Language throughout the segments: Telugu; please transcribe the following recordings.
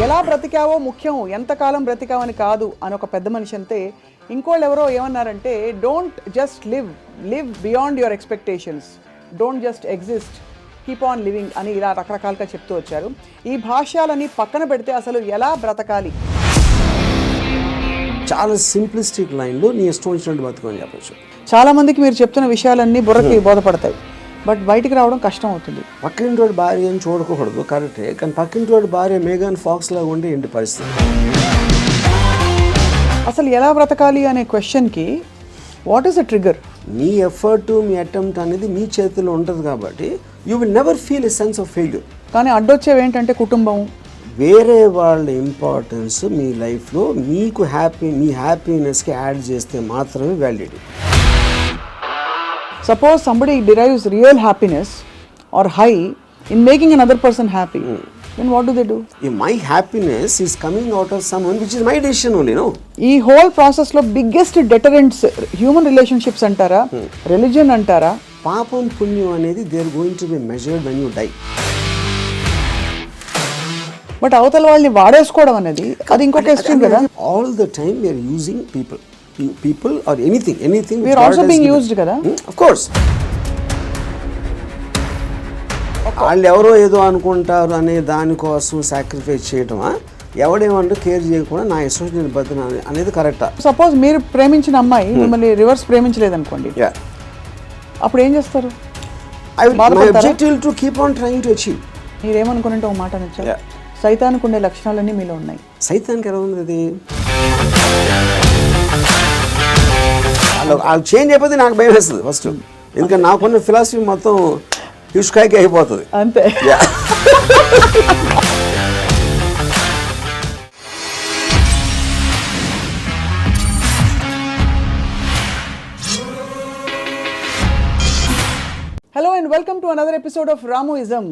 ఎలా బ్రతికావో ముఖ్యం, ఎంతకాలం బ్రతికావని కాదు అని ఒక పెద్ద మనిషి అంతే. ఇంకోళ్ళు ఎవరో ఏమన్నారంటే, don't just live beyond your expectations, don't just exist, keep on living అని ఇలా రకరకాలుగా చెప్తూ వచ్చారు. ఈ భాష్యాలని పక్కన పెడితే అసలు ఎలా బ్రతకాలి? చాలా సింప్లిస్టిక్ లైన్లో నీ ఇష్టం వచ్చినట్టు బతుకని చెప్పచ్చు. చాలా మందికి మీరు చెప్తున్న విషయాలన్నీ బుర్రకి బోధపడతాయి, బట్ బయటికి రావడం కష్టం అవుతుంది. పక్కింటి వాడి భార్య అని చూడకూడదు, కరెక్టే. కానీ పక్కింటి వాడి భార్య మేఘాన్ ఫాక్స్ లాగా ఉండే ఏంటి పరిస్థితి? అసలు ఎలా బ్రతకాలి అనే క్వశ్చన్కి what is the trigger? Me effort, me attempt అనేది మీ చేతిలో ఉంటుంది కాబట్టి you will never feel a sense of failure. కానీ అడ్డొచ్చేవి ఏంటంటే కుటుంబం, వేరే వాళ్ళ ఇంపార్టెన్స్ మీ లైఫ్లో మీకు మీ హ్యాపీనెస్కి యాడ్ చేస్తే మాత్రమే validity. Suppose somebody derives real happiness or high in making another person happy, then what do they do? If my happiness is coming out of someone which is my decision only, no? ఈ హోల్ ప్రాసెస్ లో బిగ్గెస్ట్ డెటరెంట్స్ హ్యూమన్ రిలేషన్షిప్స్ అంటారా, రిలీజియన్ అంటారా? పాపం పుణ్యం అనేది they are going to be measured when you die. But అవతల వాళ్ళని వాడేసుకోవడం అనేది అది ఇంకొక ఎక్స్ట్రీమ్ కదా. All the time we are using people or anything we are also being used kada. Of course. వాళ్ళు ఎవరో ఏదో అనుకుంటారు అనే దానికోసం సాక్రిఫైస్ చేయటమా, ఎవడేమంటే కేర్ చేయకుండా నా ఇష్టం బతున అనేది కరెక్టా? సపోజ్ మీరు ప్రేమించిన అమ్మాయి మిమ్మల్ని రివర్స్ ప్రేమించలేదు అనుకోండి, అప్పుడు ఏం చేస్తారు? My objective to keep on trying to achieve. మీరేమనుకున్నట్టు ఒక మాట నచ్చారు, సైతానికి ఉండే లక్షణాలన్నీ మీలో ఉన్నాయి. సైతానికి ఎలా ఉంది అది? వాళ్ళు చేంజ్ అయిపోతే నాకు భయం వేస్తుంది ఫస్ట్, ఎందుకంటే నాకున్న ఫిలాసఫీ మొత్తం హిష్కాయికి అయిపోతుంది అంతే. Hello and welcome to another episode of రామోయిజం.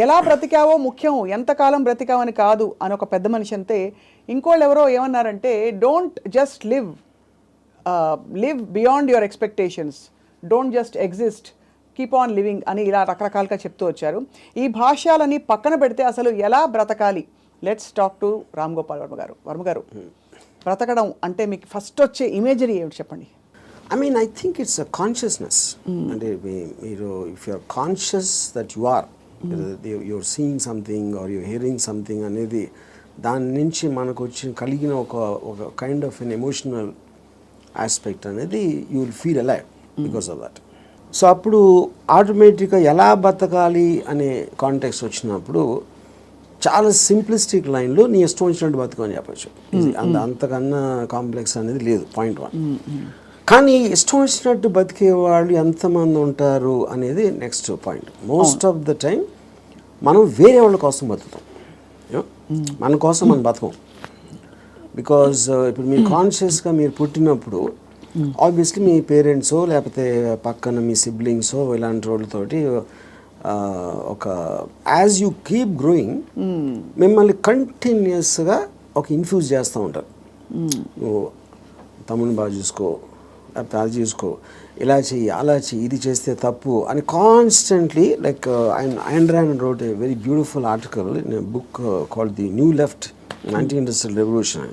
ఎలా బ్రతికావో ముఖ్యం, ఎంతకాలం బ్రతికావని కాదు అని ఒక పెద్ద మనిషి అంతే. ఇంకోళ్ళు ఎవరో ఏమన్నారంటే, don't just live beyond your expectations, don't just exist, keep on living అని ఇలా రకరకాలుగా చెప్తూ వచ్చారు. ఈ భాష్యాలని పక్కన పెడితే అసలు ఎలా బ్రతకాలి? Let's talk to Ram Gopal Varma గారు. వర్మ గారు, బ్రతకడం అంటే మీకు ఫస్ట్ వచ్చే ఇమేజరీ ఏమిటి చెప్పండి? I think it's a consciousness. అంటే మీరు if you are conscious that you are you're seeing something or you're hearing something అనేది దాని నుంచి మనకు కలిగిన ఒక kind of an emotional aspect అనేది you will feel alive because of that. So అప్పుడు ఆటోమేటిక్గా ఎలా బతకాలి అనే కాంటెక్స్ట్ వచ్చినప్పుడు చాలా సింప్లిస్టిక్ లైన్లో నీ ఇష్టం వచ్చినట్టు బతుకు అని చెప్పచ్చు. అంతకన్నా కాంప్లెక్స్ అనేది లేదు, పాయింట్ 1. కానీ ఇష్టం వచ్చినట్టు బతికే వాళ్ళు ఎంతమంది ఉంటారు అనేది next point. Most of the time మనం వేరే వాళ్ళ కోసం బతుకుతాం, మన కోసం మనం బతకం. బికాజ్ ఇప్పుడు మీరు కాన్షియస్గా మీరు పుట్టినప్పుడు ఆబ్వియస్లీ మీ పేరెంట్సో లేకపోతే పక్కన మీ సిబ్లింగ్సో ఇలాంటి వాళ్ళతోటి ఒక యాజ్ యూ కీప్ గ్రోయింగ్ మిమ్మల్ని కంటిన్యూస్గా ఒక ఇన్ఫ్యూజ్ చేస్తూ ఉంటారు. నువ్వు తమ్ముని బాగా చూసుకో, లేకపోతే అది చూసుకో, ఇలా చెయ్యి, అలా చెయ్యి, ఇది చేస్తే తప్పు అని constantly. Like Ayn Rand wrote a very beautiful article in a book called The New Left, Anti-Industrial Revolution.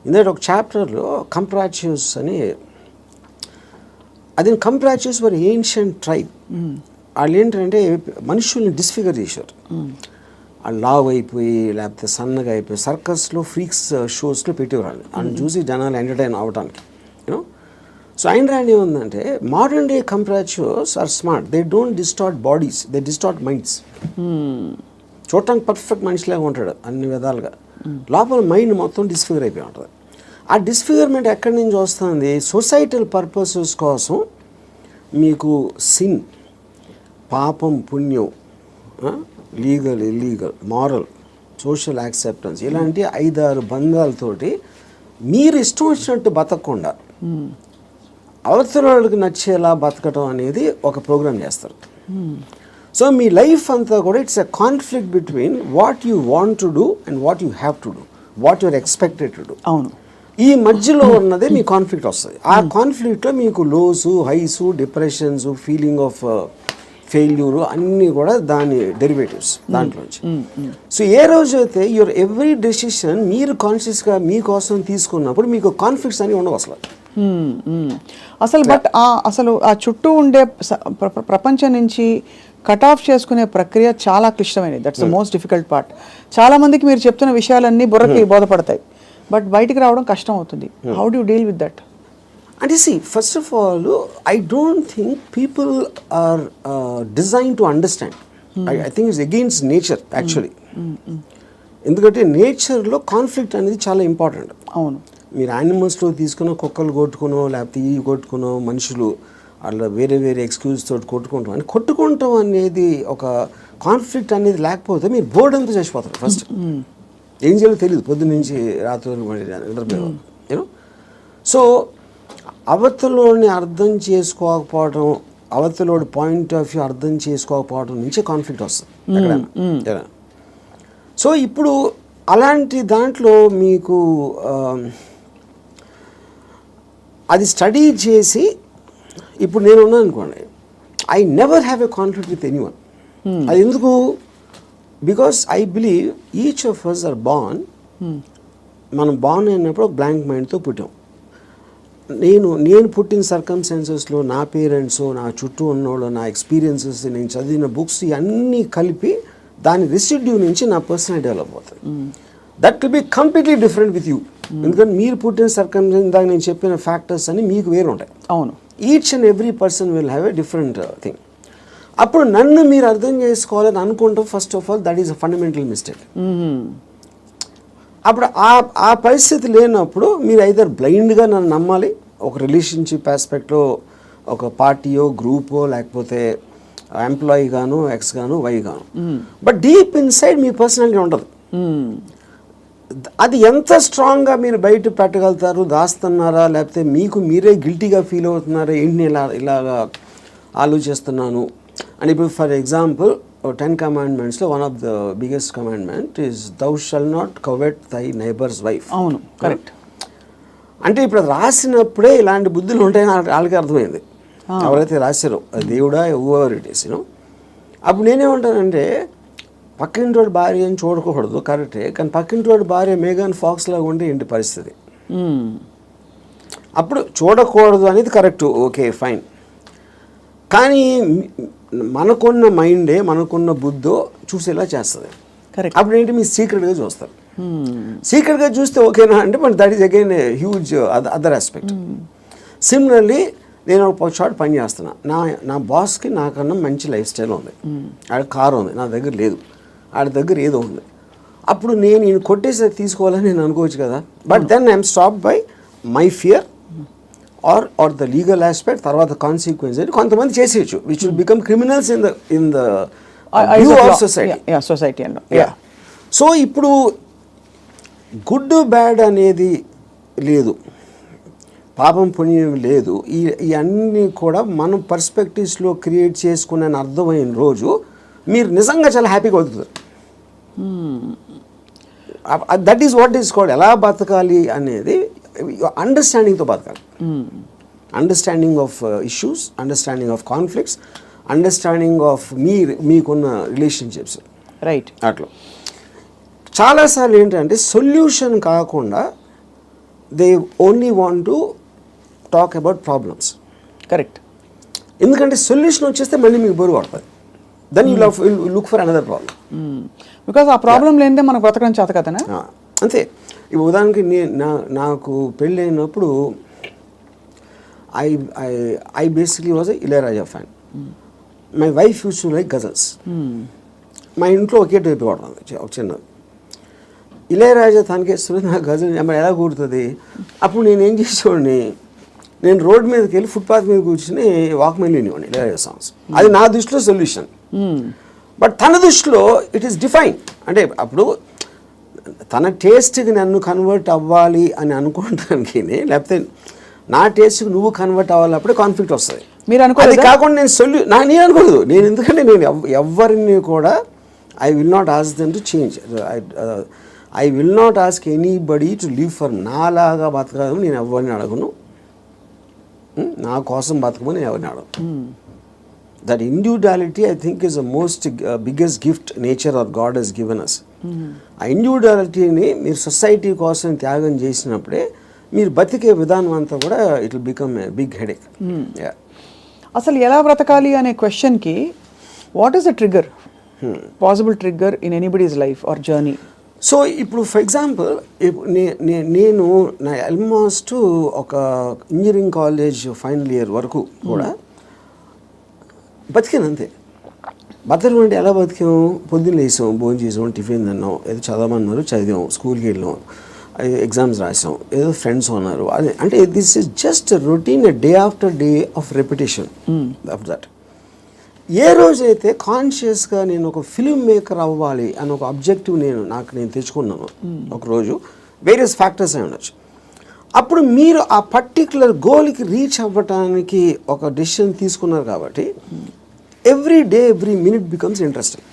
ఇందులో ఒక చాప్టర్లో కంప్రాచ్యూస్ అని, అది కంప్రాచ్యూస్ వర్ ఏన్షియంట్ ట్రైబ్. వాళ్ళు ఏంటంటే మనుషుల్ని డిస్ఫిగర్ చేశారు. వాళ్ళు లావ్ అయిపోయి లేకపోతే సన్నగా అయిపోయి సర్కస్లో ఫ్రీక్స్ షోస్లో పెట్టేవాళ్ళు, వాళ్ళని చూసి జనాలు ఎంటర్టైన్ అవ్వడానికి. యూనో, సో Ayn Rand ఏముందంటే, modern day comprachicos are smart, they don't distort bodies, they distort minds. చూడటానికి పర్ఫెక్ట్ మనిషిలాగా ఉంటాడు అన్ని విధాలుగా, లోపల మైండ్ మొత్తం డిస్ఫిగర్ అయిపోయి ఉంటుంది. ఆ డిస్ఫిగర్మెంట్ ఎక్కడి నుంచి వస్తుంది? సొసైటల్ పర్పసెస్ కోసం మీకు సిన్, పాపం పుణ్యం, legal illegal, moral, social acceptance, ఇలాంటి 5-6 బంధాలతోటి మీరు ఇష్టం వచ్చినట్టు బతకకుండా అవతల వాళ్ళకి నచ్చేలా బతకటం అనేది ఒక ప్రోగ్రామ్ చేస్తారు. సో మీ లైఫ్ అంతా కూడా it's a conflict between what you want to do and what you have to do, what you're expected to do. అవును, ఈ మధ్యలో ఉన్నదే మీ కాన్ఫ్లిక్ట్ వస్తుంది. ఆ కాన్ఫ్లిక్ట్లో మీకు లోసు, హైసు, డిప్రెషన్స్, ఫెయిల్యూరు అన్నీ కూడా దాని డెరివేటివ్స్ దాంట్లోంచి. సో ఏ రోజైతే యువర్ ఎవ్రీ డెసిషన్ మీరు కాన్షియస్గా మీకోసం తీసుకున్నప్పుడు మీకు కాన్ఫ్లిక్ట్స్ అని ఉండవు అసలు. అసలు బట్ అసలు ఆ చుట్టూ ఉండే ప్రపంచం నుంచి కట్ ఆఫ్ చేసుకునే ప్రక్రియ చాలా క్లిష్టమైనది. That's the most difficult part. చాలా మందికి మీరు చెప్తున్న విషయాలన్నీ బుర్రకి బోధపడతాయి, బట్ బయటికి రావడం కష్టం అవుతుంది. How do you deal with that? అంటే see, first of all, I don't think people are designed to understand. I think it's against nature actually. ఎందుకంటే నేచర్లో కాన్ఫ్లిక్ట్ అనేది చాలా ఇంపార్టెంట్. అవును. మీరు యానిమల్స్లో తీసుకున్న కుక్కలు కొట్టుకునో లేకపోతే ఇవి కొట్టుకునో మనుషులు అట్లా వేరే వేరే ఎక్స్క్యూజ్ తోటి కొట్టుకుంటాం అని కొట్టుకుంటాం అనేది ఒక కాన్ఫ్లిక్ట్ అనేది లేకపోతే మీరు బోర్డు అంతా చచ్చిపోతారు. ఫస్ట్ ఏం చేయాలో తెలియదు, పొద్దున్న నుంచి రాత్రి నిద్రపోయేవారు. యూనో, సో అవతలోని అర్థం చేసుకోకపోవడం, అవతలోడి పాయింట్ ఆఫ్ వ్యూ అర్థం చేసుకోకపోవడం నుంచే కాన్ఫ్లిక్ట్ వస్తుంది ఎక్కడైనా. సో ఇప్పుడు అలాంటి దాంట్లో మీకు అది స్టడీ చేసి ఇప్పుడు నేను ఉన్నాను అనుకోండి, I never have a conflict with anyone. అది ఎందుకు? Because I believe each of us are born. మనం బార్న్ అయినప్పుడు ఒక బ్లాంక్ మైండ్తో పుట్టాం. నేను పుట్టిన సర్కమ్స్టాన్సెస్లో నా పేరెంట్స్, నా చుట్టూ ఉన్నోళ్ళు, నా ఎక్స్పీరియన్సెస్, నేను చదివిన బుక్స్ ఇవన్నీ కలిపి దాని రెసిడ్యూ నుంచి నా పర్సనాలిటీ డెవలప్ అవుతుంది. That will be completely different with you. ఎందుకంటే మీరు పుట్టిన సర్కమ్స్టాన్స్, ఇందాక నేను చెప్పిన ఫ్యాక్టర్స్ అన్ని మీకు వేరు ఉంటాయి. అవును. Each and every person will have a different thing. అప్పుడు నన్ను మీరు అర్థం చేసుకోవాలని అనుకుంటాం. First of all that is a fundamental mistake. అప్పుడు ఆ పరిస్థితి లేనప్పుడు మీరు ఐదర్ బ్లైండ్గా నన్ను నమ్మాలి, ఒక రిలేషన్షిప్ ఆస్పెక్ట్లో ఒక పార్టీయో గ్రూపో లేకపోతే ఎంప్లాయీ గాను, ఎక్స్ గాను, వై గాను. But deep inside me personality ఉండదు. అది ఎంత స్ట్రాంగ్గా మీరు బయట పెట్టగలుగుతారు, దాస్తున్నారా లేకపోతే మీకు మీరే గిల్టీగా ఫీల్ అవుతున్నారా, ఏంటి ఇలాగా ఆలోచిస్తున్నాను అని. ఇప్పుడు ఫర్ ఎగ్జాంపుల్ 10 commandmentsలో one of the biggest commandment is thou shalt not covet thy neighbour's wife. అవును, కరెక్ట్. అంటే ఇప్పుడు రాసినప్పుడే ఇలాంటి బుద్ధులు ఉంటాయని వాళ్ళకి అర్థమైంది, ఎవరైతే రాశారో, దేవుడా ఎవర్ ఇట్ ఈస్. యూనో, అప్పుడు నేనేమంటానంటే పక్కింటోడి భార్య అని చూడకూడదు, కరెక్టే. కానీ పక్కింటోడి భార్య మేఘన్ ఫాక్స్ లాగా ఉంటే ఏంటి పరిస్థితి? అప్పుడు చూడకూడదు అనేది కరెక్ట్, ఓకే ఫైన్. కానీ మనకున్న మైండే, మనకున్న బుద్ధో చూసేలా చేస్తుంది. అప్పుడు ఏంటి, మీరు సీక్రెట్గా చూస్తారు. సీక్రెట్గా చూస్తే ఓకేనా అంటే, but that is again huge other aspect. Similarly నేను ఒక చోట పని చేస్తున్నా, నా బాస్కి నాకన్నా మంచి లైఫ్ స్టైల్ ఉంది, ఆడ కారు ఉంది, నా దగ్గర లేదు, ఆడ దగ్గర ఏదో ఉంది. అప్పుడు నేను కొట్టేసి తీసుకోవాలని నేను అనుకోవచ్చు కదా. But then I'm stop by my fear or the legal aspect, తర్వాత కాన్సిక్వెన్స్ అని కొంతమంది చేసేయచ్చు, which will become criminals in the view of society. So ఇప్పుడు గుడ్ బ్యాడ్ అనేది లేదు, పాపం పుణ్యం లేదు. ఇవన్నీ కూడా మనం పర్స్పెక్టివ్స్లో క్రియేట్ చేసుకునే అర్థమైన రోజు మీరు నిజంగా చాలా హ్యాపీగా బతుకుతారు. That is what is called ఎలా బతకాలి అనేది అండర్స్టాండింగ్తో బతకాలి. Understanding of issues, understanding of conflicts, understanding of మీకున్న రిలేషన్షిప్స్. రైట్. అట్లా చాలాసార్లు ఏంటంటే సొల్యూషన్ కాకుండా they only want to talk about problems. Correct. ఎందుకంటే సొల్యూషన్ వచ్చేస్తే మళ్ళీ మీకు బోరు పడుతుంది. Then you look for another problem. Because ఆ ప్రాబ్లం లేనిదే మనకు బతకడం చేత కదనా. అంతే. ఇప్పుడు ఉదాహరణకి నాకు పెళ్ళి అయినప్పుడు I basically was a Ilaiyaraaja fan. My wife use to like ghazals. మా ఇంట్లో ఒకే టైప్ వాడుతుంది, ఒక చిన్నది. ఇళయరాజా తనకేస్తుంది, నాకు గజల్ ఎలా కూడుతుంది. అప్పుడు నేనేం చేసేవాడిని, నేను రోడ్ మీదకి వెళ్ళి ఫుట్పాత్ మీద కూర్చుని వాక్మెన్ వినేవాడిని ఇళయరాజా సాంగ్స్. అది నా దృష్టిలో సొల్యూషన్. బట్ తన దృష్టిలో ఇట్ ఈస్ డిఫైన్. అంటే అప్పుడు తన టేస్ట్కి నన్ను కన్వర్ట్ అవ్వాలి అని అనుకోవడానికి, లేకపోతే నా టేస్ట్కి నువ్వు కన్వర్ట్ అవ్వాలి, అప్పుడే కాన్ఫ్లిక్ట్ వస్తుంది. మీరు అనుకోలేదు. అది కాకుండా నేను అనుకోలేదు. నేను ఎందుకంటే నేను ఎవరిని కూడా I will not ask them to change. I will not ask anybody to live for నాలాగా బతకడం. నేను ఎవరిని అడగను, నా కోసం బతకమని నేను ఎవరిని అడగను. That individuality, I think, is the most biggest gift nature or God has given us. ఆ ఇండివిజువాలిటీని మీరు సొసైటీ కోసం త్యాగం చేసినప్పుడే మీరు బతికే విధానం అంతా కూడా it will become a big headache. అసలు ఎలా బ్రతకాలి అనే క్వశ్చన్కి what is the trigger, possible trigger in anybody's life or journey? So ఇప్పుడు ఫర్ ఎగ్జాంపుల్ నేను నా ఆల్మోస్ట్ ఒక ఇంజనీరింగ్ కాలేజ్ ఫైనల్ ఇయర్ వరకు కూడా బతికాను అంతే. బతకడం అంటే ఎలా బతికాము? పొద్దున్న లేసాం, భోజనం చేసాం, టిఫిన్ తిన్నాం, ఏదో చదవమన్నారు చదివాం, స్కూల్కి వెళ్ళాం, ఎగ్జామ్స్ రాసాం, ఏదో ఫ్రెండ్స్ ఉన్నారు. అదే అంటే this is just routine, day after day of repetition of that. ఏ రోజైతే కాన్షియస్గా నేను ఒక ఫిల్మ్ మేకర్ అవ్వాలి అని ఒక ఆబ్జెక్టివ్ నేను తెచ్చుకున్నాను ఒకరోజు, వేరియస్ ఫ్యాక్టర్స్ అయి ఉండొచ్చు, అప్పుడు మీరు ఆ పర్టిక్యులర్ గోల్కి రీచ్ అవ్వటానికి ఒక డెసిషన్ తీసుకున్నారు కాబట్టి every day every minute becomes interesting.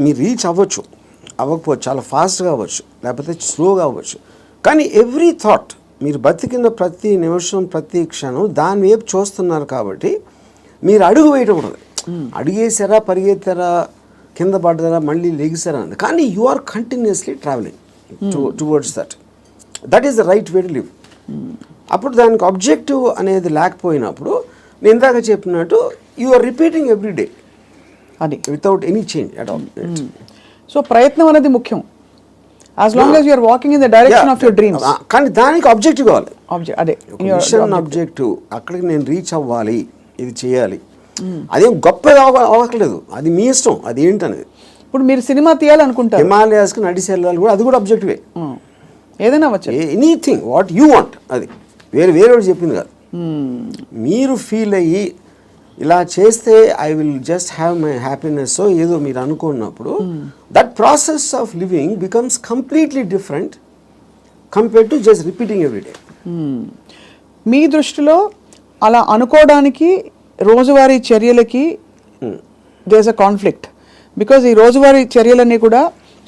మీరు రీచ్ అవ్వచ్చు, అవ్వకపోవచ్చు, చాలా ఫాస్ట్గా అవ్వచ్చు, లేకపోతే స్లోగా అవ్వచ్చు, కానీ ఎవ్రీ థాట్, మీరు బతికిన ప్రతి నిమిషం ప్రతి క్షణం దాని వైపు చూస్తున్నారు కాబట్టి మీరు అడుగు వేయటం ఉండదు. అడిగేసారా, పరిగెత్తారా, కింద పడ్డారా, మళ్ళీ లెగిసారా అని, కానీ you are continuously travelling towards that. That is the right way to live. అప్పుడు దానికి ఆబ్జెక్టివ్ అనేది లేకపోయినప్పుడు నేను ఇందాక చెప్పినట్టు you are repeating every day అది without any change at all. So ప్రయత్నం అనేది ముఖ్యం, as long as you are walking in the direction of your dreams. కానీ దానికి ఆబ్జెక్టివ్ కావాలి, అదే మిషన్ ఆబ్జెక్టివ్. అక్కడికి నేను రీచ్ అవ్వాలి, ఇది చేయాలి, అదేం గొప్ప అవ్వట్లేదు, అది మీ ఇష్టం, అది ఏంటనేది. ఇప్పుడు మీరు సినిమా తీయాలనుకుంటారు, హిమాలయాస్కి నడిచి వెళ్ళాలి కూడా, అది కూడా ఆబ్జెక్టివే. ఏదైనా అవ్వచ్చు, ఎనీథింగ్ వాట్ యూ వాంట్, అది వేరే చెప్పింది కాదు. మీరు ఫీల్ అయ్యి ఇలా చేస్తే I will just have my happiness ఏదో మీరు అనుకున్నప్పుడు that process of living becomes completely different compared to just repeating every day. మీ దృష్టిలో అలా అనుకోవడానికి రోజువారీ చర్యలకి there is a conflict, because ఈ రోజువారీ చర్యలన్నీ కూడా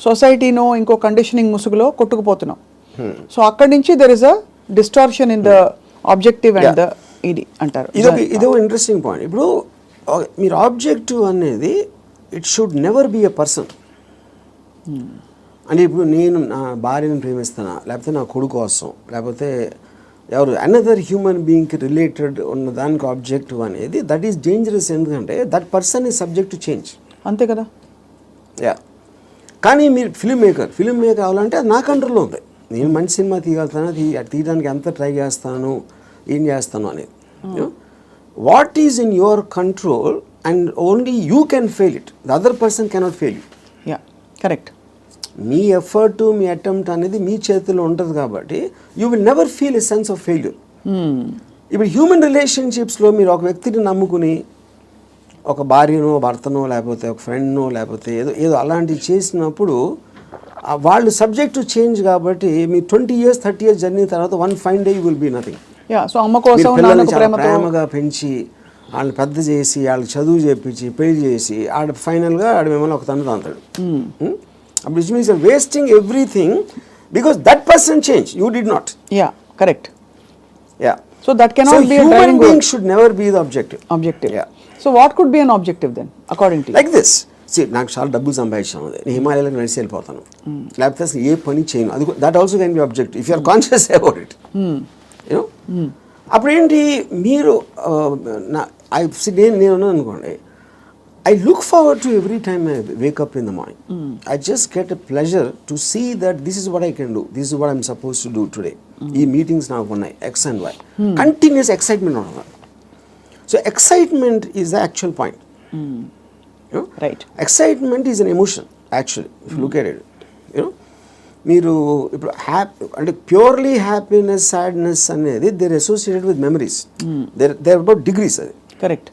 సొసైటీనో ఇంకో కండిషనింగ్ ముసుగులో కొట్టుకుపోతున్నాం. సో అక్కడి నుంచి there is a distortion in the objective and the ఇది అంటారు. ఇదో ఇంట్రెస్టింగ్ పాయింట్. ఇప్పుడు మీరు ఆబ్జెక్టివ్ అనేది it should never be a person. అంటే ఇప్పుడు నేను నా భార్యను ప్రేమిస్తానా, లేకపోతే నా కొడుకు కోసం, లేకపోతే ఎవరు అనదర్ హ్యూమన్ బీయింగ్కి రిలేటెడ్ ఉన్న దానికి ఆబ్జెక్టివ్ అనేది దట్ ఈస్ డేంజరస్. ఎందుకంటే that person is subject to change. అంతే కదా. కానీ మీరు ఫిల్మ్ మేకర్ అవ్వాలంటే అది నా కంట్రోల్లో ఉంది. నేను మంచి సినిమా తీయగలుగుతాను, తీయడానికి ఎంత ట్రై చేస్తాను, ఏం చేస్తాను అనేది. What is in your control and only you can fail it, the other person cannot fail you. Correct. Me effort, me attempt అనేది మీ చేతిలో ఉంటుంది కాబట్టి you will never feel a sense of failure. ఇప్పుడు హ్యూమన్ రిలేషన్షిప్స్లో మీరు ఒక వ్యక్తిని నమ్ముకుని ఒక భార్యనో, భర్తనో, లేకపోతే ఒక ఫ్రెండ్నో, లేకపోతే ఏదో అలాంటివి చేసినప్పుడు వాళ్ళు సబ్జెక్ట్ టు చేంజ్ కాబట్టి మీ 20 years 30 years జర్నీ తర్వాత one fine day you will be nothing. So అమ్మ కోసం ప్రేమగా పెంచి వాళ్ళని పెద్ద చేసి వాళ్ళకి చదువు చేపించి పెళ్లి చేసి ఫైనల్గా మిమ్మల్ని ఒక తండ్రి అంటాడు. అప్పుడు it means wasting everything because that person change, you did not. Correct. So that cannot be a driving human being goal. should never be the objective. So what could be an objective then according to you? Like this. See, నాకు చాలా డబ్బులు సంపాదించాను, నేను హిమాలయాలకు నడిచి వెళ్ళిపోతాను, లేకపోతే అసలు ఏ పని చేయను, అది that also can be objective if you are conscious about it. You know అప్పుడు ఏంటి మీరు నేను అనుకోండి, I look forward to every time I wake up in the morning. I just get a pleasure to see that this is what I can do. This is what I'm supposed to do today. ఈ మీటింగ్స్ నాకు ఉన్నాయి X and Y. Continuous excitement on that. So excitement is the actual point. You know? Right. Excitement is an emotion actually if you look at it. You know, మీరు ఇప్పుడు అంటే ప్యూర్లీ హ్యాపీనెస్, సాడ్నెస్ అనేది they're associated with memories. They're about degrees. అది కరెక్ట్.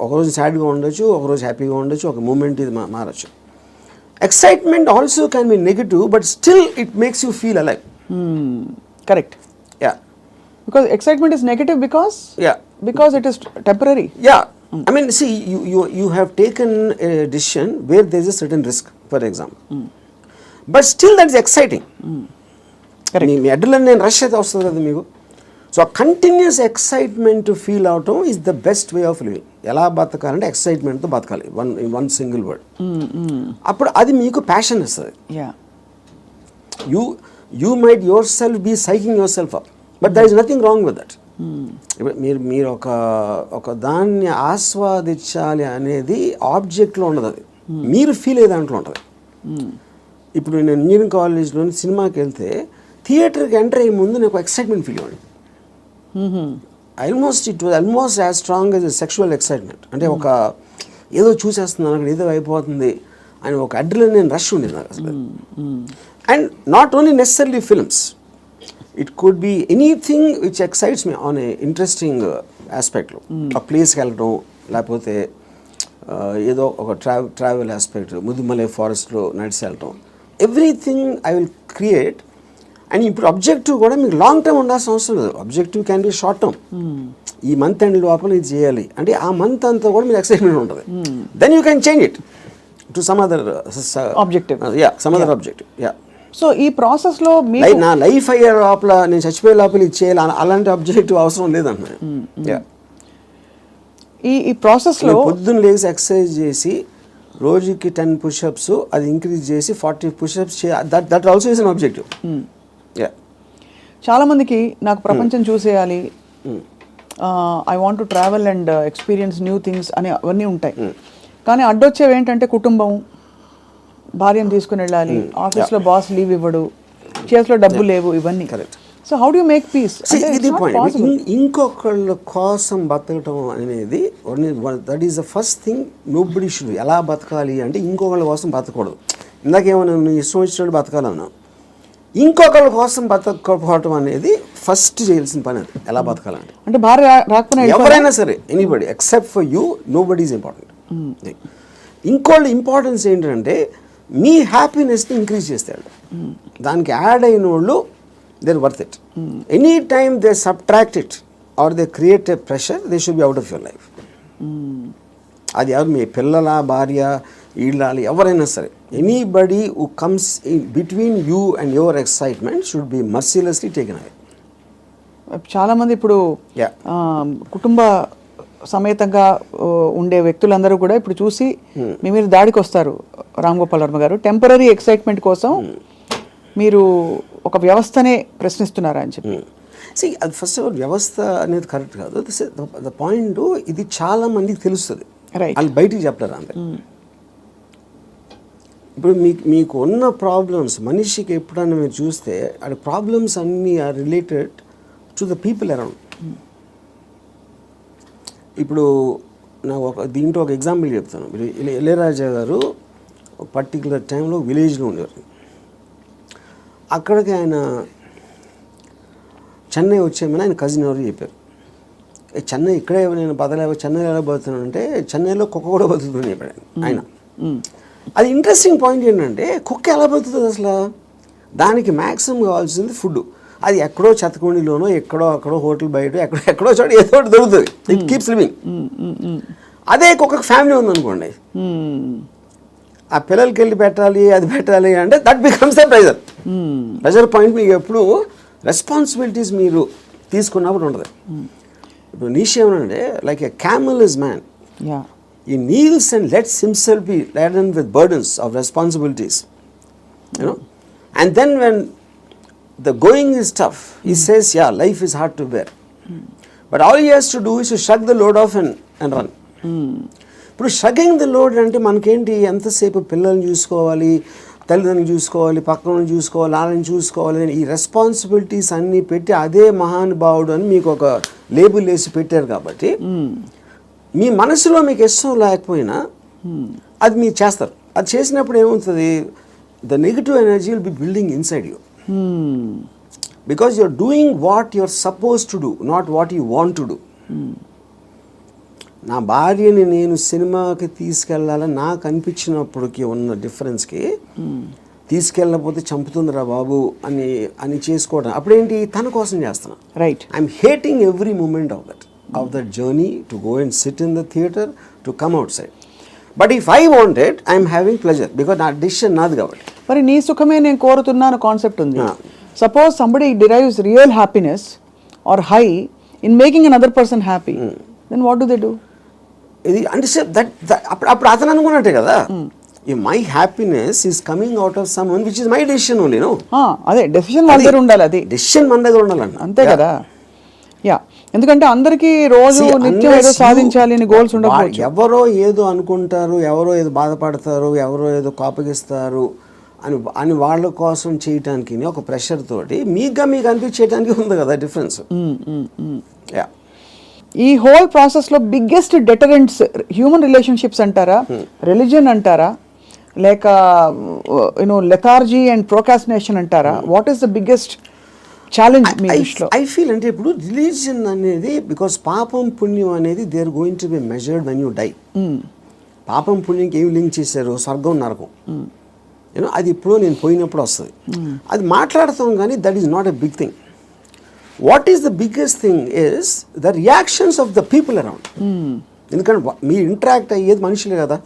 ఒకరోజు సాడ్గా ఉండొచ్చు, ఒకరోజు హ్యాపీగా ఉండొచ్చు, ఒక మూమెంట్ ఇది మారచ్చు. Excitement also can be negative but still it makes you feel alive. Correct. Because excitement is negative because it is temporary. I mean, see, you have taken a decision where there is a certain risk, for example. But still that is exciting. Correct. Me adrenaline rush అయితే వస్తుంది కదా మీకు. సో కంటిన్యూస్ ఎక్సైట్మెంట్ ఫీల్ అవటం is the best way of living. ఎలా బతకాలంటే ఎక్సైట్మెంట్తో బతకాలి, వన్ సింగిల్ వర్డ్. అప్పుడు అది మీకు ప్యాషన్ ఇస్తుంది. You might yourself be psyching yourself up, but there is nothing wrong with that. మీరు ఒక దాన్ని ఆస్వాదించాలి అనేది ఆబ్జెక్ట్లో ఉండదు, అది మీరు ఫీల్ అయ్యే దాంట్లో ఉంటుంది. ఇప్పుడు నేను ఇంజనీరింగ్ కాలేజ్లోని సినిమాకి వెళ్తే థియేటర్కి ఎంటర్ అయ్యే ముందు నాకు ఎక్సైట్మెంట్ ఫీల్ అవ్వండి. It was almost as strong as sexual excitement. అంటే ఒక ఏదో చూసేస్తున్నాను అక్కడ, ఏదో అయిపోతుంది అని ఒక అడ్రినలిన్ రష్ ఉండేది నాకు అసలు. And not only necessary films, it could be anything which excites me on a interesting ఆస్పెక్ట్లో. ఆ ప్లేస్కి వెళ్ళడం, లేకపోతే ఏదో ఒక ట్రావెల్ ఆస్పెక్ట్, ముదుమలై ఫారెస్ట్లో నడిచి వెళ్ళటం, everything I will create. And ఇప్పుడు అబ్జెక్టివ్ కూడా మీకు లాంగ్ టర్మ్ ఉండాల్సిన అవసరం లేదు. Objective can be short term. ఈ మంత్ ఎండ్ లోపల ఇది చేయాలి అంటే ఆ మంత్ అంతా కూడా మీకు ఎక్సైట్మెంట్ ఉంటుంది. Then you can change it to some other objective. Some other objective. So ఈ ప్రాసెస్లో నా లైఫ్ అయ్యే లోపల, నేను చచ్చిపోయే లోపల ఇది చేయాలి, అలాంటి ఆబ్జెక్టివ్ అవసరం లేదంటున్నా. ఈ ప్రాసెస్లో పొద్దున్న లేచి ఎక్సర్సైజ్ చేసి రోజుకి 10 పుషప్స్, అది ఇంక్రీజ్ చేసి 40 pushups that also is an objective. చాలా మందికి నాకు ప్రపంచం చూసేయాలి, I want to travel and experience new things అని అవన్నీ ఉంటాయి. కానీ అడ్డొచ్చేవి ఏంటంటే కుటుంబం, భార్యను తీసుకుని వెళ్ళాలి, ఆఫీస్లో బాస్ లీవ్ ఇవ్వడు, చేతిలో డబ్బు లేవు, ఇవన్నీ. Correct. So how do you make peace? ఇది పాయింట్. ఇంకొకళ్ళ కోసం బతకటం అనేది that is the first thing nobody should. ఎలా బతకాలి అంటే ఇంకొకళ్ళ కోసం బతకూడదు. ఇందాకేమన్నా నువ్వు ఇష్టం వచ్చినట్టు బతకాలన్నా, ఇంకొకళ్ళ కోసం బతకపోవటం అనేది ఫస్ట్ చేయాల్సిన పని. అది ఎలా బతకాలంటే, అంటే భార్య రాకపోయినా ఎవరైనా సరే, anybody except for you, nobody is important. ఇంకోళ్ళ ఇంపార్టెన్స్ ఏంటంటే మీ హ్యాపీనెస్ని ఇంక్రీజ్ చేస్తాడు. దానికి యాడ్ అయిన వాళ్ళు they're worth it. Any time they subtract it or they create a pressure, they should be out of your life. అది ఎవరు, మీ పిల్లల, భార్య, ఇళ్ళాలి, ఎవరైనా సరే, anybody who comes in between you and your excitement should be mercilessly taken away. చాలామంది ఇప్పుడు కుటుంబ సమేతంగా ఉండే వ్యక్తులందరూ కూడా ఇప్పుడు చూసి మీ మీద దాడికి వస్తారు. రామ్ గోపాల్ వర్మ గారు, టెంపరీ ఎక్సైట్మెంట్ కోసం మీరు ఒక వ్యవస్థనే ప్రశ్నిస్తున్నారా అని చెప్పి. అది ఫస్ట్ ఆఫ్ ఆల్ వ్యవస్థ అనేది కరెక్ట్ కాదు. ద పాయింట్, ఇది చాలా మందికి తెలుస్తుంది, వాళ్ళు బయటికి చెప్తారు అంతే. ఇప్పుడు మీకు ఉన్న ప్రాబ్లమ్స్, మనిషికి ఎప్పుడన్నా మీరు చూస్తే ఆ ప్రాబ్లమ్స్ అన్నీ are related to the people around. ఇప్పుడు నాకు దీంట్లో ఒక ఎగ్జాంపుల్ చెప్తాను. ఇళయరాజా గారు ఒక పర్టికులర్ టైంలో విలేజ్లో ఉండేవారు. అక్కడికి ఆయన చెన్నై వచ్చేమని ఆయన కజిన్ ఎవరు చెప్పారు. చెన్నై ఇక్కడే నేను బతలేవు, చెన్నైలో ఎలా బతుకుతున్నాను అంటే, చెన్నైలో కుక్క కూడా బతుకుతుంది చెప్పాడు ఆయన. అది ఇంట్రెస్టింగ్ పాయింట్ ఏంటంటే, కుక్క ఎలా బతుకుతుంది అసలు? దానికి మ్యాక్సిమం కావాల్సింది ఫుడ్. అది ఎక్కడో చెత్తకుండిలోనో, ఎక్కడో అక్కడో హోటల్ బయట ఎక్కడో చోట ఏదో ఒకటి దొరుకుతుంది. It keeps living. అదే కుక్కకు ఫ్యామిలీ ఉందనుకోండి, ఆ పిల్లలకి వెళ్ళి పెట్టాలి, అది పెట్టాలి అంటే that becomes the pressure. Pressure point మీకు ఎప్పుడు రెస్పాన్సిబిలిటీస్ మీరు తీసుకున్నప్పుడు ఉంటుంది. ఇప్పుడు నీషే ఏమనంటే, like a camel is man, he kneels and lets himself be laden with burdens of responsibilities, you know, and then when the going is tough, he says, yeah, life is hard to bear, but all he has to do is to shrug the load off and run. ఇప్పుడు షగింగ్ ద లోడ్ అంటే మనకేంటి, ఎంతసేపు పిల్లల్ని చూసుకోవాలి, తల్లిదండ్రులు చూసుకోవాలి, పక్కన చూసుకోవాలి, వాళ్ళని చూసుకోవాలి అని ఈ రెస్పాన్సిబిలిటీస్ అన్నీ పెట్టి అదే మహానుభావుడు అని మీకు ఒక లేబుల్ వేసి పెట్టారు. కాబట్టి మీ మనసులో మీకు ఇష్టం లేకపోయినా అది మీరు చేస్తారు. అది చేసినప్పుడు ఏమవుతుంది, the negative energy will be building inside you, because you are doing what you are suppose to do, not what you want to do. నా భార్యని నేను సినిమాకి తీసుకెళ్ళాలని నాకు అనిపించినప్పటికీ ఉన్న డిఫరెన్స్కి, తీసుకెళ్ళకపోతే చంపుతుందిరా బాబు అని చేసుకోవడం, అప్పుడేంటి, తన కోసం చేస్తున్నా. Right. I'm hating every moment of that journey to go and sit in the theatre, to come outside. But if I want it, I'm having pleasure, because నా డిసిషన్ నాది కాబట్టి. మరి నీ సుఖమే నేను కోరుతున్నాను కాన్సెప్ట్ ఉంది. Suppose somebody derives real happiness or high in making another person happy, then what do they do? ఇది అంటే అప్పుడు అతను అనుకున్నట్టే కదా, my happiness is coming out of some one which is my decision only. అదే డెసిషన్ మన దగ్గర ఉండాలి, అది డెసిషన్ మన దగ్గర ఉండాలండి, అంతే కదా. యా, ఎందుకంటే అందరికీ రోజు నిత్యం ఏదో సాధించాలి అని గోల్స్ ఉండకపోవచ్చు. ఎవరో ఏదో అనుకుంటారు, ఎవరో ఏదో బాధపడతారు, ఎవరో ఏదో కోపగిస్తారు అని వాళ్ళ కోసం చేయటానికి ఒక ప్రెషర్ తోటి మీకు అనిపించేయడానికి ఉంది కదా డిఫరెన్స్. యా, ఈ హోల్ ప్రాసెస్లో బిగ్గెస్ట్ డెటరెంట్స్ హ్యూమన్ రిలేషన్షిప్స్ అంటారా, రిలీజియన్ అంటారా, లేక లెథార్జీ అండ్ ప్రోకాస్టినేషన్ అంటారా? What is the biggest challenge మీ దృష్టిలో? ఐ ఫీల్ అంటే ఇప్పుడు రిలీజియన్ అనేది, బికాస్ పాపం పుణ్యం అనేది they are going to be measured when you die. పాపం పుణ్యంకి ఏమి లింక్ చేశారు? స్వర్గం నరకం. అది ఇప్పుడు నేను పోయినప్పుడు వస్తుంది, అది మాట్లాడతాం కానీ that is not a big thing. What is the biggest thing is the reactions of the people around. ఎందుకంటే మీరు ఇంటరాక్ట్ అయ్యేది మనుషులే కదా.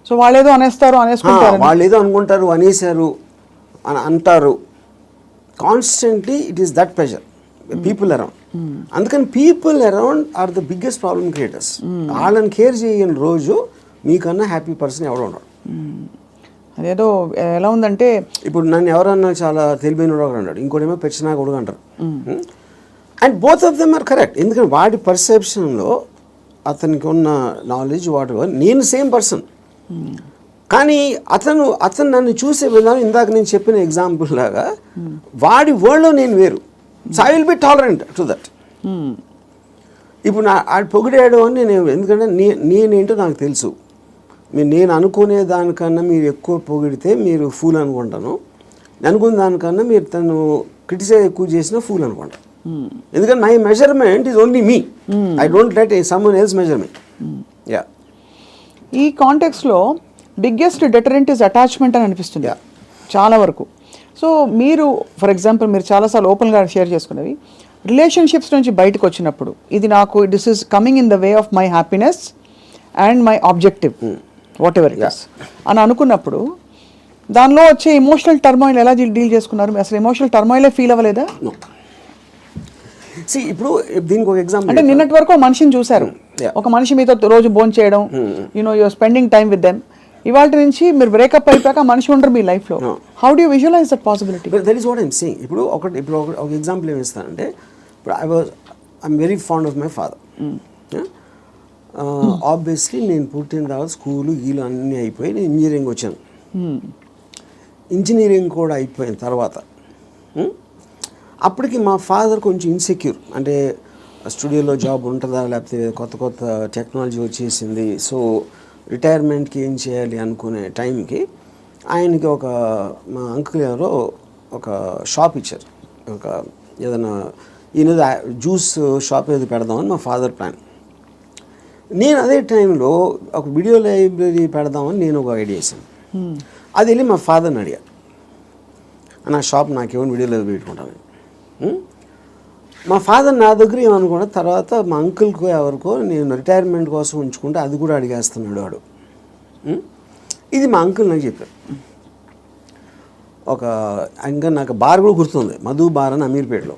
సో వాళ్ళు ఏదో అనేస్తారు, అనేసుకుంటారు, వాళ్ళు ఏదో అనుకుంటారు, అనేసారు అని అంటారు. Constantly it is that pressure, people around. అందుకని people around are the biggest problem creators. వాళ్ళని కేర్ చేయని రోజు మీకన్నా హ్యాపీ పర్సన్ ఎవడో ఉండడు. అదేదో ఎలా ఉందంటే, ఇప్పుడు నన్ను ఎవరన్నా చాలా తెలివైన ఒకడు అన్నాడు, ఇంకోటేమో పెచ్చినా కొడుకు అంటారు. And both of them are correct. ఎందుకంటే వాడి పర్సెప్షన్లో అతనికి ఉన్న నాలెడ్జ్ వాటి, నేను సేమ్ పర్సన్, కానీ అతను నన్ను చూసే విధానం ఇందాక నేను చెప్పిన ఎగ్జాంపుల్ లాగా వాడి వరల్డ్లో నేను వేరు. So I will be tolerant to that. ఇప్పుడు ఆడు పొగిడాడు అని నేను, ఎందుకంటే నేనేంటో నాకు తెలుసు. నేను అనుకునే దానికన్నా మీరు ఎక్కువ పొగిడితే మీరు ఫూల్ అనుకుంటాను, అనుకునే దానికన్నా మీరు తను క్రిటిసైజ్ ఎక్కువ చేసినా ఫూల్ అనుకుంటాను. ఎందుకంటే my measurement is only me, I don't let someone else measure me. Yeah, ఈ కాంటెక్స్లో బిగ్గెస్ట్ డెటరెంట్ ఇస్ అటాచ్మెంట్ అని అనిపిస్తుంది చాలా వరకు. సో మీరు ఫర్ ఎగ్జాంపుల్ మీరు చాలాసార్లు ఓపెన్గా షేర్ చేసుకునేవి, రిలేషన్షిప్స్ నుంచి బయటకు వచ్చినప్పుడు ఇది నాకు this is coming in the way of my happiness and my objective what ever it is అని అనుకున్నప్పుడు దానిలో వచ్చే ఎమోషనల్ టర్మాయిల్ ఎలా డీల్ చేసుకున్నారు? అసలు ఎమోషనల్ టర్మాయిలే ఫీల్ అవ్వలేదా? ఇప్పుడు దీనికి ఒక ఎగ్జాంపుల్, అంటే నిన్నటి వరకు ఒక మనిషిని చూశారు, ఒక మనిషి మీతో రోజు భోజనం చేయడం, you're spending time with them. ఇవాళ నుంచి మీరు బ్రేకప్ అయిపోయాక మనిషి ఉండరు మీ లైఫ్లో. How do you visualise that possibility? That is what I'm saying. ఇప్పుడు ఒక ఎగ్జాంపుల్ ఏమి ఇస్తానంటే, ఇప్పుడు I'm very fond of my father. Obviously నేను పుట్టిన తర్వాత స్కూలు గీలు అన్నీ అయిపోయి నేను ఇంజనీరింగ్ వచ్చాను. ఇంజనీరింగ్ కూడా అయిపోయిన తర్వాత అప్పటికి మా ఫాదర్ కొంచెం ఇన్సెక్యూర్, అంటే స్టూడియోలో జాబ్ ఉంటుందా, లేకపోతే కొత్త టెక్నాలజీ వచ్చేసింది, సో రిటైర్మెంట్కి ఏం చేయాలి అనుకునే టైంకి ఆయనకి మా అంకుల్ ఎవరో ఒక షాప్ ఇచ్చారు, ఒక ఏదైనా ఈయన జ్యూస్ షాప్ ఏది పెడదామని మా ఫాదర్ ప్లాన్. నేను అదే టైంలో ఒక వీడియో లైబ్రరీ పెడదామని నేను ఒక ఐడియా వేసాను. అది వెళ్ళి మా ఫాదర్ని అడిగా, నా షాప్ నాకేమో వీడియో లైబ్రరీ పెట్టుకుంటాను. మా ఫాదర్ నా దగ్గర ఏమనుకున్నా, తర్వాత మా అంకుల్కో ఎవరికో నేను రిటైర్మెంట్ కోసం ఉంచుకుంటే అది కూడా అడిగేస్తున్నాడు వాడు. ఇది మా అంకుల్ నాకు చెప్పారు. ఇంకా నాకు బార్ కూడా గుర్తుంది, మధు బార్ అని అమీర్పేటలో.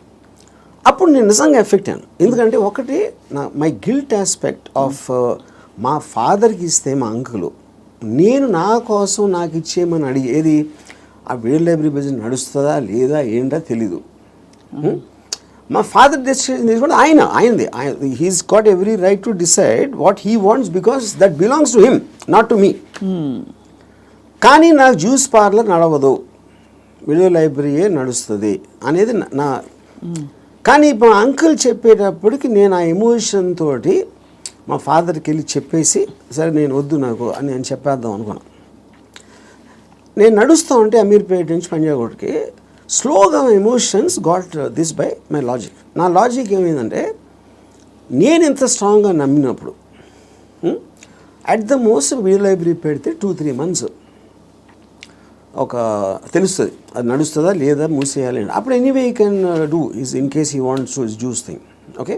అప్పుడు నేను నిజంగా ఎఫెక్ట్ అయ్యాను. ఎందుకంటే ఒకటి మై గిల్ట్ ఆస్పెక్ట్ ఆఫ్ మా ఫాదర్కి ఇస్తే మా అంకులు, నేను నా కోసం నాకు ఇచ్చేయమని అడిగేది ఆ వీడియో లైబ్రరీ బిజినెస్ నడుస్తుందా లేదా ఏంటో తెలీదు. మా ఫాదర్ డెసిషన్ తీసుకుంటే ఆయనది he's got every right to decide what he wants because that belongs to him, not to me. కానీ నాకు జ్యూస్ పార్లర్ నడవదు, వీడియో లైబ్రరీయే నడుస్తుంది అనేది నా. కానీ ఇప్పుడు మా అంకుల్ చెప్పేటప్పటికి నేను ఆ ఎమోషన్ తోటి మా ఫాదర్కి వెళ్ళి చెప్పేసి, సరే నేను వద్దు నాకు అని నేను చెప్పేద్దాం అనుకున్నాను. నేను నడుస్తూ ఉంటే అమీర్పేట నుంచి పంజాగుట్కి స్లోగా emotions got this by my logic. నా లాజిక్ ఏమైందంటే, నేను ఇంత స్ట్రాంగ్గా నమ్మినప్పుడు at the most video library పెడితే 2-3 months తెలుస్తుంది అది నడుస్తుందా లేదా మూసేయాలి. అప్పుడు anyway you can do is in case you wants to juice thing, okay.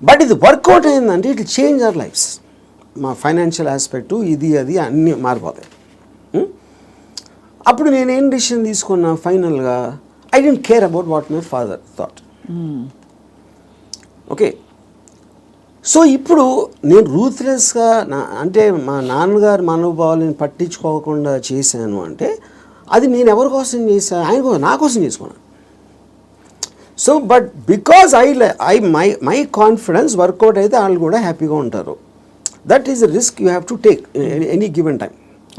But ఇది వర్కౌట్ అయిందంటే ఇట్ చేంజ్ అవర్ లైఫ్స్. మా ఫైనాన్షియల్ ఆస్పెక్టు ఇది అది అన్నీ మారిపోతాయి. అప్పుడు నేనేం డిసిషన్ తీసుకున్నా ఫైనల్గా, I don't care about what my father thought. Okay. So ఇప్పుడు నేను రూత్లెస్గా అంటే మా నాన్నగారు మనోభావాలను పట్టించుకోకుండా చేశాను అంటే అది నేను ఎవరి కోసం చేశాను? ఆయన కోసం, నా కోసం చేసుకున్నాను. So but because my confidence work out అయితే వాళ్ళు కూడా హ్యాపీగా ఉంటారు. That is the risk you have to take any given time.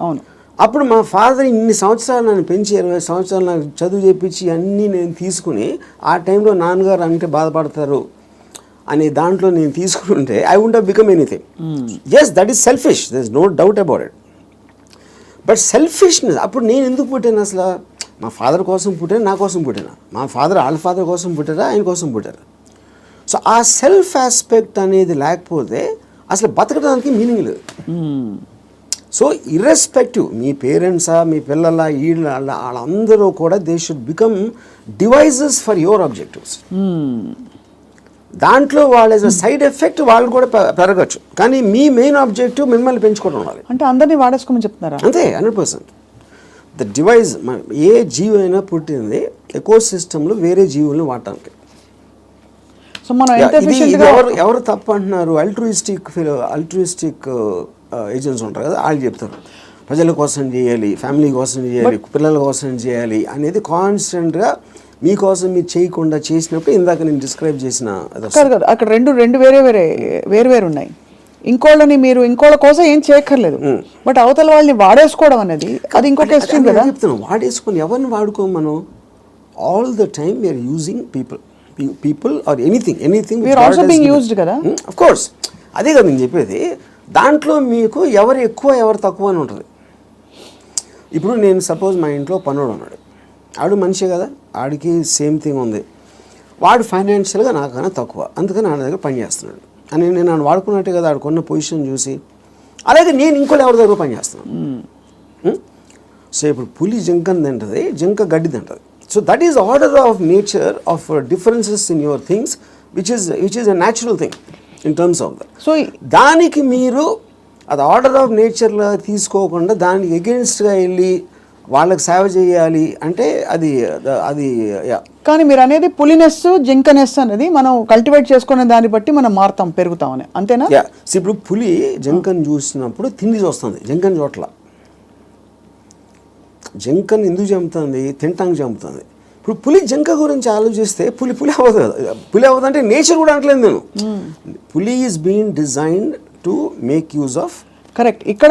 అవును. అప్పుడు మా ఫాదర్ ఇన్ని సంవత్సరాలు నన్ను పెంచి 20 సంవత్సరాలు నాకు చదువు చెప్పించి అన్నీ నేను తీసుకుని ఆ టైంలో నాన్నగారు అంటే బాధపడతారు అనే దాంట్లో నేను తీసుకుంటే I won't have become anything. Yes, that is selfish, there is no doubt about it. But selfishness, అప్పుడు నేను ఎందుకు పుట్టాను అసలు? మా ఫాదర్ కోసం పుట్టాను, నా కోసం పుట్టాను. మా ఫాదర్ వాళ్ళ ఫాదర్ కోసం పుట్టారా, ఆయన కోసం పుట్టారు. సో ఆ సెల్ఫ్ ఆస్పెక్ట్ అనేది లేకపోతే అసలు బతకడానికి మీనింగ్ లేదు. సో ఇర్రెస్పెక్టివ్ మీ పేరెంట్సా, మీ పిల్లల, వాళ్ళందరూ కూడా they should become devices for your objectives. దాంట్లో వాళ్ళ సైడ్ ఎఫెక్ట్ వాళ్ళు కూడా పెరగచ్చు, కానీ మీ మెయిన్ ఆబ్జెక్టివ్ మిమ్మల్ని పెంచుకోవడం ఉండాలి. అంటే అందరినీ వాడేసుకోమని చెప్తున్నారా? అంతే, 100%. ద డివైజ్, ఏ జీవి అయినా పుట్టింది ఎకో సిస్టంలో వేరే జీవుల్ని వాడటానికి. సో మనం ఎవరు తప్పు అంటున్నారు? అల్ట్రూయిస్టిక్ ఏజెంట్స్ ఉంటారు కదా, వాళ్ళు చెప్తారు ప్రజల కోసం చేయాలి, ఫ్యామిలీ కోసం చేయాలి, పిల్లల కోసం చేయాలి అనేది కాన్స్టెంట్గా మీకోసం మీరు చేయకుండా చేసినప్పుడు ఇందాక నేను డిస్క్రైబ్ చేసిన అక్కడ రెండు వేరే ఉన్నాయి. ఇంకోళ్ళని మీరు ఇంకోళ్ళ కోసం ఏం చేయక్కర్లేదు, బట్ అవతల వాళ్ళని వాడేసుకోవడం అనేది అది ఇంకొక ఎక్స్ట్రీమ్ కదా. చెప్తున్నాను, వాడేసుకొని ఎవరిని వాడుకోం మనం. All the time we're using people or anything we're also being used కదా. ఆఫ్ కోర్స్, అదే కదా నేను చెప్పేది. దాంట్లో మీకు ఎవరు ఎక్కువ ఎవరు తక్కువ అని ఉంటుంది. ఇప్పుడు నేను సపోజ్ మా ఇంట్లో పనుడు ఉన్నాడు, ఆడు మనిషే కదా, ఆడికి సేమ్ థింగ్ ఉంది. వాడు ఫైనాన్షియల్గా నాకన్నా తక్కువ, అందుకని ఆడ దగ్గర పని చేస్తున్నాడు అని నేను నన్ను వాడుకున్నట్టే కదా ఆడుకున్న పొజిషన్ చూసి. అలాగే నేను ఇంకోటి ఎవరి దగ్గర పని చేస్తున్నాను. సో ఇప్పుడు పులి జింకని తింటుంది, జింక గడ్డి తింటుంది. So that is order of nature of differences in your things which is a natural thing in terms of that. So దానికి మీరు అది ఆర్డర్ ఆఫ్ నేచర్లో తీసుకోకుండా దానికి ఎగెన్స్ట్గా వెళ్ళి వాళ్ళకి సేవ చేయాలి అంటే అది కానీ మీరు అనేది పులినెస్ జింకనెస్ అనేది మనం కల్టివేట్ చేసుకునే దాన్ని బట్టి మనం మారుతాం, పెరుగుతామని, అంతేనా? ఇప్పుడు పులి జింకను చూసినప్పుడు తిండి చూస్తుంది, జింకను చోట్ల. జింకను ఎందుకు చంపుతుంది? తింటానికి చంపుతుంది. ఇప్పుడు పులి జింక గురించి ఆలోచిస్తే పులి అవ్వదు కదా. పులి అవ్వదు అంటే నేచర్ కూడా అనట్లేదు నేను. పులి is being designed to make use of. Correct. ఇక్కడ